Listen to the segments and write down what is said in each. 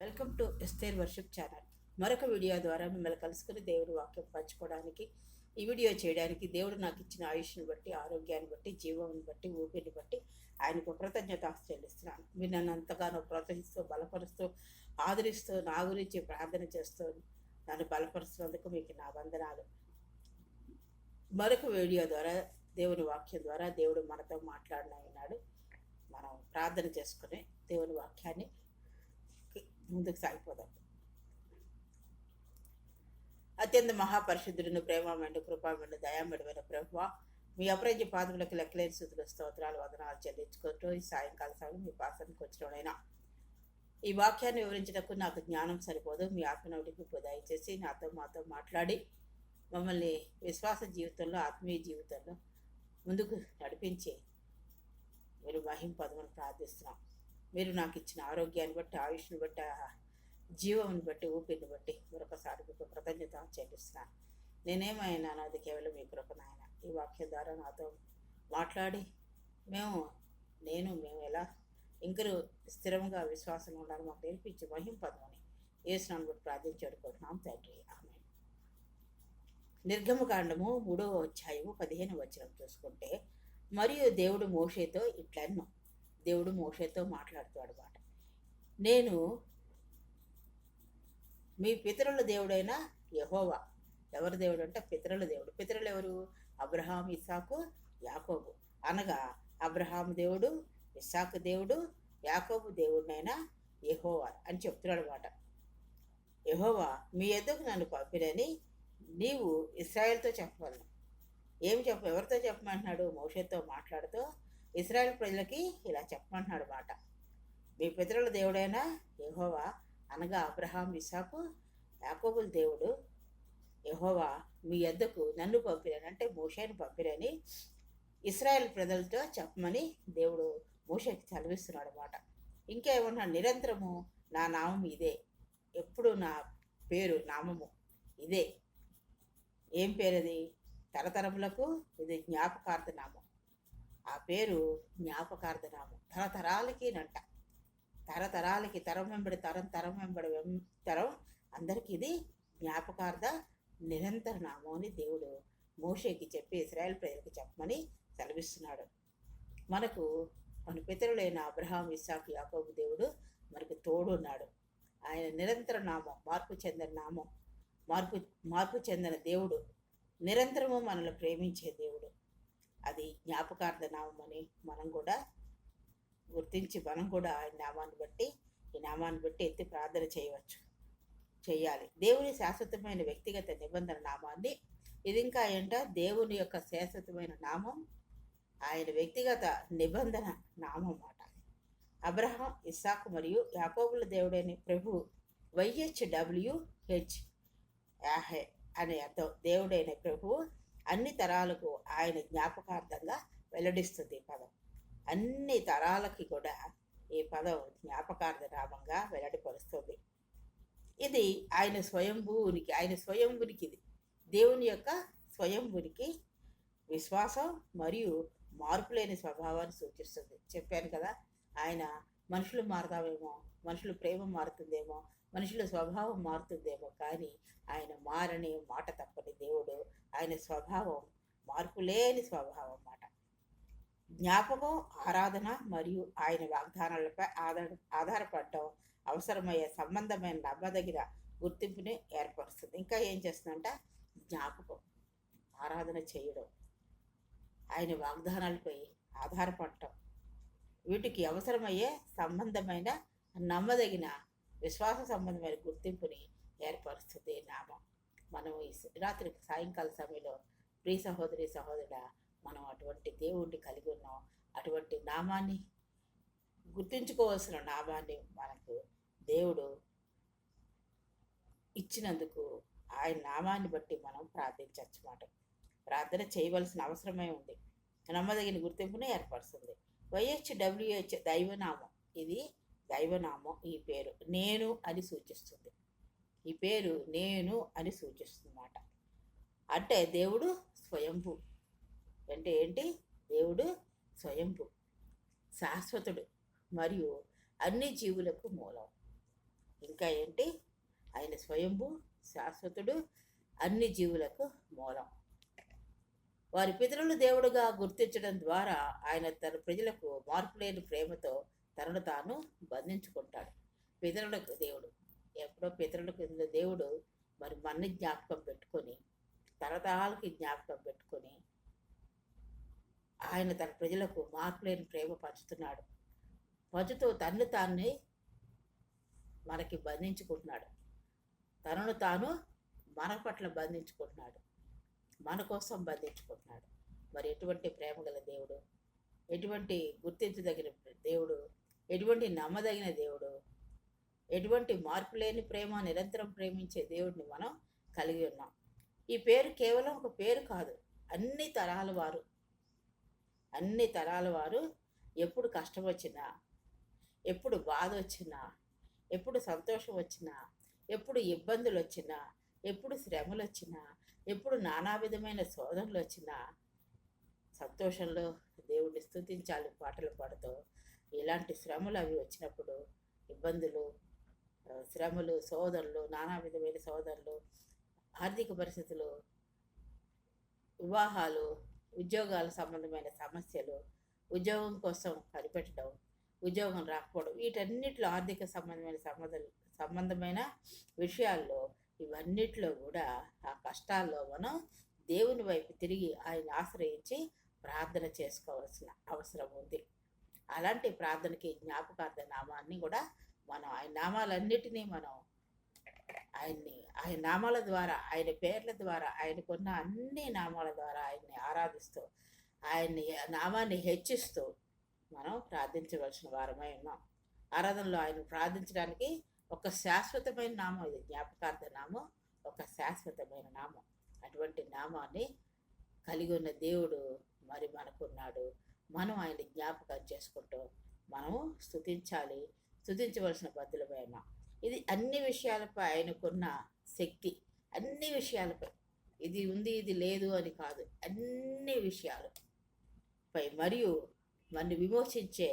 Welcome to Esther worship channel. మరొక video ద్వారా మిమ్మల్ని కలుసుకుని దేవుడి వాక్యం పంచుకోవడానికి ఈ వీడియో చేయడానికి దేవుడు నాకు ఇచ్చిన ఆయుష్ని బట్టి, ఆరోగ్యాన్ని బట్టి, జీవాన్ని బట్టి, ఊపిరిని బట్టి ఆయనకు కృతజ్ఞత చెల్లిస్తున్నాను. మీరు నన్ను అంతగానో ప్రోత్సహిస్తూ, బలపరుస్తూ, ఆదరిస్తూ, నా గురించి ప్రార్థన చేస్తూ నన్ను బలపరుస్తున్నందుకు మీకు నా వందనాలు. మరొక వీడియో ద్వారా దేవుని వాక్యం ద్వారా దేవుడు మనతో మాట్లాడినాడు. మనం ప్రార్థన చేసుకుని దేవుని వాక్యాన్ని ముందుకు సాగిపోదాం. అత్యంత మహాపరిశుద్ధుడిని, ప్రేమమైన, కృపామైన, దయామయుడైన ప్రభువా, మీ అపరాజ్య పాదములకు లెక్కలేని స్థుతులు, స్తోత్రాలు, వందనాలు చెల్లించుకుంటూ ఈ సాయంకాల సమయం మీ పాసానికి వచ్చినైనా ఈ వాక్యాన్ని వివరించడానికి నాకు జ్ఞానం సరిపోదు. మీ ఆత్మనోటికి దయచేసి మాతో మాట్లాడి మమ్మల్ని విశ్వాస జీవితంలో, ఆత్మీయ జీవితంలో ముందుకు నడిపించి మీరు మహింపదమని ప్రార్థిస్తున్నాం. మీరు నాకు ఇచ్చిన ఆరోగ్యాన్ని బట్టి, ఆయుష్ని బట్టి, జీవాన్ని బట్టి, ఊపిరిని బట్టి మరొకసారి మీకు కృతజ్ఞత చెల్లిస్తున్నాను. నేనేమైనా అది కేవలం మీ కృప నాయన. ఈ వాక్యం ద్వారా నాతో మాట్లాడి మేము ఎలా ఇంకరు స్థిరంగా విశ్వాసంగా ఉండాలి మాకు నేర్పించి మహింపదమని యేసునామమున బట్టి ప్రార్థించుకుంటున్నాం తండ్రి, ఆమేన్. నిర్గమకాండము 3వ అధ్యాయము 15వ వచనం చూసుకుంటే, మరియు దేవుడు మోషేతో ఇట్లన్నో, దేవుడు మోషేతో మాట్లాడుతాడు మాట, నేను మీ పితరుల దేవుడైన యెహోవా. ఎవరి దేవుడు అంటే పితరుల దేవుడు. పితరులు ఎవరు? అబ్రహాం, ఇస్సాకు, యాకోబు. అనగా అబ్రహాం దేవుడు, ఇస్సాకు దేవుడు, యాకోబు దేవుడినైనా యెహోవా అని చెప్తున్నాడు మాట. యెహోవా మీ యొద్దకు నన్ను పంపినని నీవు ఇశ్రాయేలుతో చెప్పవలను. ఎవరితో చెప్పమంటున్నాడు? మోషేతో మాట్లాడుతూ ఇశ్రాయేలు ప్రజలకి ఇలా చెప్పమంటున్నాడు మాట. మీ పితరుల దేవుడైన యెహోవా అనగా అబ్రహాం, ఇస్సాకు, యాకోబుల దేవుడు యెహోవా మీ యొద్దకు నన్ను పంపిరని, అంటే మోషేని పంపిరని ఇశ్రాయేలు ప్రజలతో చెప్పమని దేవుడు మోషేకి సెలవిస్తున్నాడు అన్నమాట. ఇంకా ఏమన్నాడు? నిరంతరము నా నామం ఇదే, ఎప్పుడు నా పేరు, నామము ఇదే. ఏం పేరది? తరతరములకు ఇది జ్ఞాపకార్థ నామం. ఆ పేరు జ్ఞాపకార్థ నామం. తరతరాలకి నంట, తరతరాలకి, తరం వెంబడి తరం, తరం వెంబడి తరం అందరికీ ఇది జ్ఞాపకార్థ నిరంతర నామం అని దేవుడు మోషేకి చెప్పి ఇశ్రాయేలు ప్రజలకు చెప్పమని సెలవిస్తున్నాడు. మనకు మన పితరులైన అబ్రహాం, ఇస్సాకు, యాకోబు దేవుడు మనకు తోడున్నాడు. ఆయన నిరంతర నామం, మార్పు చెందిన నామం, మార్పు చెందిన దేవుడు, నిరంతరము మనల్ని ప్రేమించే దేవుడు. అది జ్ఞాపకార్థ నామం అని మనం కూడా గుర్తించి మనం కూడా ఈ నామాన్ని బట్టి ఎత్తి ప్రార్థన చేయాలి. దేవుని శాశ్వతమైన వ్యక్తిగత నిబంధన నామాన్ని, ఇది ఇంకా దేవుని యొక్క శాశ్వతమైన నామం, ఆయన వ్యక్తిగత నిబంధన నామం మాట. అబ్రహాం, ఇస్సాకు మరియు యాకోబుల దేవుడైన ప్రభు, YHWH యాహే అనే అర్థం. దేవుడైన ప్రభువు అన్ని తరాలకు ఆయన జ్ఞాపకార్థంగా వెల్లడిస్తుంది ఈ పదం. అన్ని తరాలకి కూడా ఈ పదం జ్ఞాపకార్థ నామంగా వెల్లడిపరుస్తుంది. ఇది ఆయన స్వయంభునికి ఇది దేవుని యొక్క స్వయంభునికి విశ్వాసం మరియు మార్పు లేని స్వభావాన్ని సూచిస్తుంది. చెప్పాను కదా, ఆయన మనుషులు మారుతామేమో, మనుషుల ప్రేమ మారుతుందేమో, మనుషుల స్వభావం మారుతుందేమో, కానీ ఆయన మారని, మాట తప్పని దేవుడు. ఆయన స్వభావం మార్పు లేని స్వభావం అన్నమాట. జ్ఞాపకం, ఆరాధన మరియు ఆయన వాగ్దానాలపై ఆధారపడటం అవసరమయ్యే సంబంధమైన నమ్మదగిన గుర్తింపుని ఏర్పరుస్తుంది. ఇంకా ఏం చేస్తుందంట? జ్ఞాపకం, ఆరాధన చేయడం, ఆయన వాగ్దానాలపై ఆధారపడటం, వీటికి అవసరమయ్యే సంబంధమైన నమ్మదగిన విశ్వాస సంబంధమైన గుర్తింపుని ఏర్పరుస్తుంది నామం. మనం ఈ రాత్రి సాయంకాల సమయంలో ప్రియ సహోదరి సహోదరుడా, మనం అటువంటి దేవుణ్ణి కలిగి ఉన్నాం. అటువంటి నామాన్ని, గుర్తించుకోవాల్సిన నామాన్ని మనకు దేవుడు ఇచ్చినందుకు ఆయన నామాన్ని బట్టి మనం ప్రార్థించవచ్చు మాట. ప్రార్థన చేయవలసిన అవసరమే ఉంది. నమ్మదగిన గుర్తింపుని ఏర్పరుస్తుంది. YHWH దైవనామం. ఇది దైవనామం. ఈ పేరు నేను అని సూచిస్తుంది. ఈ పేరు నేను అని సూచిస్తుంది మాట. అంటే దేవుడు స్వయంభూ. అంటే ఏంటి? దేవుడు స్వయంభూ, శాశ్వతుడు మరియు అన్ని జీవులకు మూలం. ఇంకా ఏంటి, ఆయన స్వయంభూ, శాశ్వతుడు, అన్ని జీవులకు మూలం. వారి పితరులు దేవుడుగా గుర్తించడం ద్వారా ఆయన తన ప్రజలకు మార్పులేని ప్రేమతో తనను తాను బంధించుకుంటాడు. పితరులకు దేవుడు, ఎప్పుడో పితరులకు దేవుడు మరి మన్ని జ్ఞాపకం పెట్టుకొని, తరతరాలకి జ్ఞాపకం పెట్టుకొని ఆయన తన ప్రజలకు మార్పులేని ప్రేమ పంచుతున్నాడు. పంచుతూ తన్ను తాన్ని మనకి బంధించుకుంటున్నాడు. తనను తాను మన పట్ల బంధించుకుంటున్నాడు, మన కోసం బంధించుకుంటున్నాడు. మరి ఎటువంటి ప్రేమ గల దేవుడు, ఎటువంటి గుర్తించదగిన దేవుడు, ఎటువంటి నమ్మదగిన దేవుడు, ఎటువంటి మార్పు లేని ప్రేమ, నిరంతరం ప్రేమించే దేవుడిని మనం కలిగి ఉన్నాం. ఈ పేరు కేవలం ఒక పేరు కాదు, అన్ని తరాల వారు ఎప్పుడు కష్టం వచ్చినా, ఎప్పుడు బాధ వచ్చినా, ఎప్పుడు సంతోషం వచ్చినా, ఎప్పుడు ఇబ్బందులు వచ్చినా, ఎప్పుడు శ్రమలు వచ్చినా, ఎప్పుడు నానా విధమైన శోధనలు వచ్చినా సంతోషంలో దేవుడిని స్తుతించాలి పాటలు పాడుతూ. ఇలాంటి శ్రమలు అవి వచ్చినప్పుడు, ఇబ్బందులు, శ్రమలు, శోధనలు, నానా విధమైన శోధనలు, ఆర్థిక పరిస్థితులు, వివాహాలు, ఉద్యోగాల సంబంధమైన సమస్యలు, ఉద్యోగం కోసం కనిపెట్టడం, ఉద్యోగం రాకపోవడం, వీటన్నిటిలో ఆర్థిక సంబంధమైన విషయాల్లో, ఇవన్నిట్లో కూడా ఆ కష్టాల్లో మనం దేవుని వైపు తిరిగి ఆయన ఆశ్రయించి ప్రార్థన చేసుకోవాల్సిన అవసరం ఉంది. అలాంటి ప్రార్థనకి జ్ఞాపకార్థ నామాన్ని కూడా మనం, ఆయన నామాలన్నిటినీ మనం ఆయన నామాల ద్వారా, ఆయన పేర్ల ద్వారా, ఆయనకున్న అన్ని నామాల ద్వారా ఆయన్ని ఆరాధిస్తూ, ఆయన్ని నామాన్ని హెచ్చిస్తూ మనం ప్రార్థించవలసిన వారమై ఉన్నాం. ఆరాధనలో ఆయన ప్రార్థించడానికి ఒక శాశ్వతమైన నామం ఇది, జ్ఞాపకార్థ నామం, ఒక శాశ్వతమైన నామం. అటువంటి నామాన్ని కలిగి ఉన్న దేవుడు మరి మనకున్నాడు. మనం ఆయన జ్ఞాపకం చేసుకుంటూ మనము స్తుతించవలసిన బద్దులమై ఉన్నాం. ఇది అన్ని విషయాలపై ఆయనకున్న శక్తి, అన్ని విషయాలపై, ఇది ఉంది ఇది లేదు అని కాదు, అన్ని విషయాలపై మరియు మనని విమోచించే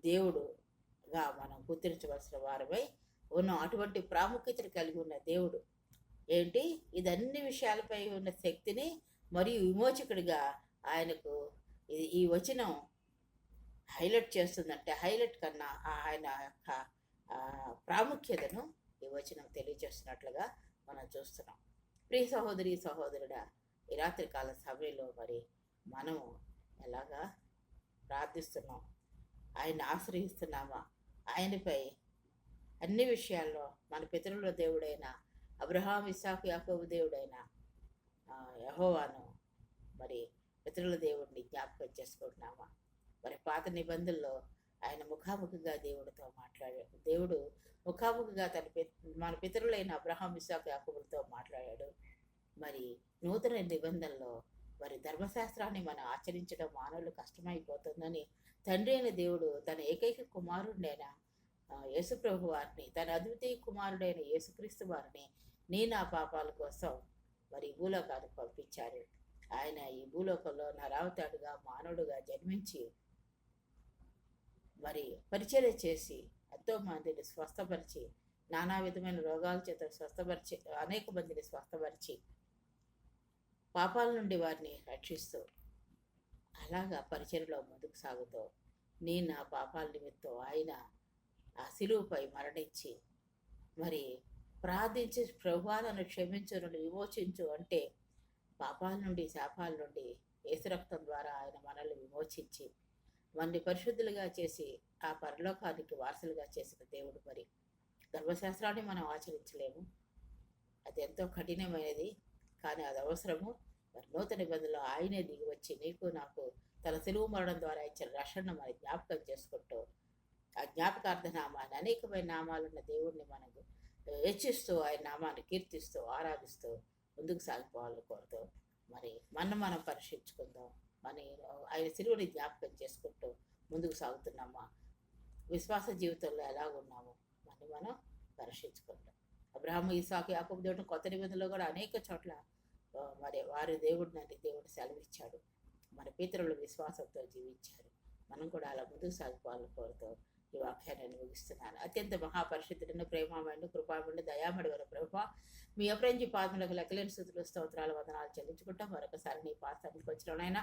దేవుడుగా మనం గుర్తించవలసిన వారమై ఉన్నాం. అటువంటి ప్రాముఖ్యతను కలిగి ఉన్న దేవుడు ఏంటి, ఇది అన్ని విషయాలపై ఉన్న శక్తిని మరియు విమోచకుడిగా ఆయనకు ఈ వచనం హైలైట్ చేస్తుందంటే, హైలైట్ కన్నా ఆయన యొక్క ప్రాముఖ్యతను ఈ వచనం తెలియజేస్తున్నట్లుగా మనం చూస్తున్నాం. ప్రియ సహోదరి సహోదరుడా, ఈ రాత్రికాల సమయంలో మరి మనము ఎలాగా ప్రార్థిస్తున్నాం, ఆయన ఆశ్రయిస్తున్నామా, ఆయనపై అన్ని విషయాల్లో మన పితరుల దేవుడైన అబ్రహాం, ఇస్సాకు, యాకోబు దేవుడైన యెహోవాను మరి పితరుల దేవుడిని జ్ఞాపకం చేసుకుంటున్నామా? మరి పాత నిబంధనలో ఆయన ముఖాముఖిగా దేవుడితో మాట్లాడాడు. దేవుడు ముఖాముఖిగా మన పితరులైన అబ్రహాం, ఇస్సాకు, యాకోబులతో మాట్లాడాడు. మరి నూతన నిబంధనలో మరి ధర్మశాస్త్రాన్ని మనం ఆచరించడం మానవులు కష్టమైపోతుందని తండ్రి అయిన దేవుడు తన ఏకైక కుమారుడైన యేసుప్రభు వారిని, తన అద్వితీయ కుమారుడైన యేసుక్రీస్తు వారిని నా పాపాల కోసం మరి భూలోకానికి పంపించారు. ఆయన ఈ భూలోకంలో నరావతాడుగా మానవుడుగా జన్మించి మరి పరిచర్య చేసి ఎంతో మందిని స్వస్థపరిచి, నానా విధమైన రోగాల చేత స్వస్థపరిచి, అనేక మందిని స్వస్థపరిచి, పాపాల నుండి వారిని రక్షిస్తూ, అలాగా పరిచర్యలో ముందుకు సాగుతూ నా పాపాల నిమిత్తం ఆయన ఆ శిలువపై మరణించి మరి ప్రార్థించి, ప్రభువా నన్ను క్షమించు, నన్ను విమోచించు అంటే పాపాల నుండి, శాపాల నుండి యేసు రక్తం ద్వారా ఆయన మనల్ని విమోచించి మనల్ని పరిశుద్ధులుగా చేసి ఆ పరలోకానికి వారసులుగా చేసిన దేవుడు. మరి ధర్మశాస్త్రాన్ని మనం ఆచరించలేము, అది ఎంతో కఠినమైనది, కానీ అది అవసరము. మరి నూతన నిబంధనలో ఆయనే దిగి వచ్చి నీకు నాకు తన సిలువ మరణం ద్వారా ఇచ్చిన రక్షణను మరి జ్ఞాపకం చేసుకుంటూ, ఆ జ్ఞాపకార్థ నామాన్ని, అనేకమైన నామాలున్న దేవుడిని మనకు హెచ్చిస్తూ, ఆయన నామాన్ని కీర్తిస్తూ, ఆరాధిస్తూ ముందుకు సాగిపోవాలని కోరుతూ మరి మనం పరీక్షించుకుందాం. ఆయన సిలువని జ్ఞాపకం చేసుకుంటూ ముందుకు సాగుతున్నామా? విశ్వాస జీవితంలో ఎలాగున్నాము మనం పరీక్షించుకుంటాం. అబ్రహాము, ఇస్సాకు, యాకోబు దేవుడు కొత్త నిబంధనలో కూడా అనేక చోట్ల మరి వారి దేవుడు సెలవిచ్చాడు. మన పితరులు విశ్వాసంతో జీవించారు. మనం కూడా అలా ముందుకు సాగిపోవాలని కోరుతూ ఈ వాక్యాన్ని నేను ముగిస్తున్నాను. అత్యంత మహాపరిశుద్ధులను ప్రేమమయుడు కృపామయుడు దయామయుడు వర ప్రభా, మీ అపరంజి పాదములకు లెక్కలేని స్థుతులు స్తోత్రాలు వందనాలు చెల్లించుకుంటాం. మరొకసారి నీ పాదానికి వచ్చిన నాయన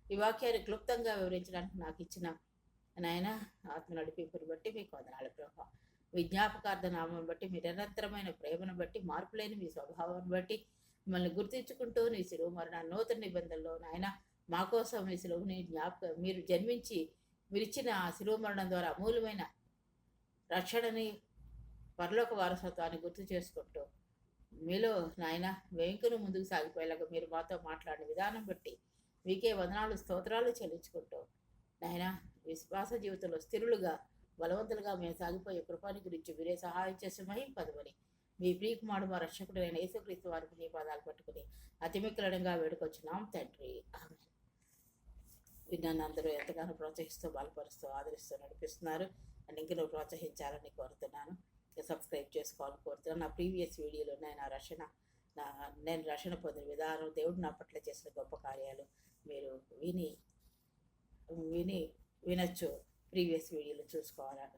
ఈ వాక్యాన్ని క్లుప్తంగా వివరించడానికి నాకు ఇచ్చిన నాయన ఆత్మ నడిపింపుని బట్టి మీకు వందనాలు ప్రభా. విజ్ఞాపకార్థ నామం బట్టి మీ నిరంతరమైన ప్రేమను బట్టి మార్పులేని మీ స్వభావాన్ని బట్టి మిమ్మల్ని గుర్తించుకుంటూ నీ శిలువ మరణ నూతన నిబంధనలో నాయన మా కోసం మీ శిలువని మీరు జన్మించి మీరిచ్చిన ఆ శిలువ మరణం ద్వారా అమూల్యమైన రక్షణని పరలోక వారసత్వాన్ని గుర్తు చేసుకుంటూ మీలో నాయన వెంకును ముందుకు సాగిపోయేలాగా మీరు మాతో మాట్లాడిన విధానం బట్టి మీకే వందనాలు స్తోత్రాలు చెల్లించుకుంటూ నాయన విశ్వాస జీవితంలో స్థిరులుగా బలవంతులుగా మేము సాగిపోయే కృపాని గురించి మీరే సహాయం చేసి పదవని మీ ప్రియకుమారుడు మా రక్షకుడు నేను యేసుక్రీస్తు వారికి నీ పాదాలు పట్టుకుని అతిమిక్కలంగా వేడుకొచ్చున్నాం తండ్రి. ఆమె విన్నాను అందరూ ఎంతగానో ప్రోత్సహిస్తూ బలపరుస్తూ ఆదరిస్తూ నడిపిస్తున్నారు. అండ్ ఇంక నువ్వు ప్రోత్సహించాలని కోరుతున్నాను. సబ్స్క్రైబ్ చేసుకోవాలని కోరుతున్నాను. నా ప్రీవియస్ వీడియోలో నేను రక్షణ పొందిన విధానం, దేవుడు నా పట్ల చేసిన గొప్ప కార్యాలు మీరు వినొచ్చు. ప్రీవియస్ వీడియోలు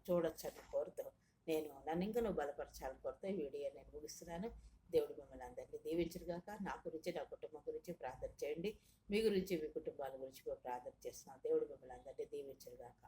చూడొచ్చని కోరుతూ నన్ను ఇంకా నువ్వు బలపరచాలని కోరుతూ ఈ వీడియో నేను ముగిస్తున్నాను. దేవుడు మిమ్మల్ని అందరినీ దీవించుగాక. నా గురించి నా కుటుంబం గురించి ప్రార్థన చేయండి. మీ గురించి మీ కుటుంబాల గురించి ప్రార్థన చేస్తున్నాను. దేవుడు మిమ్మల్ని అందరినీ దీవించుగాక.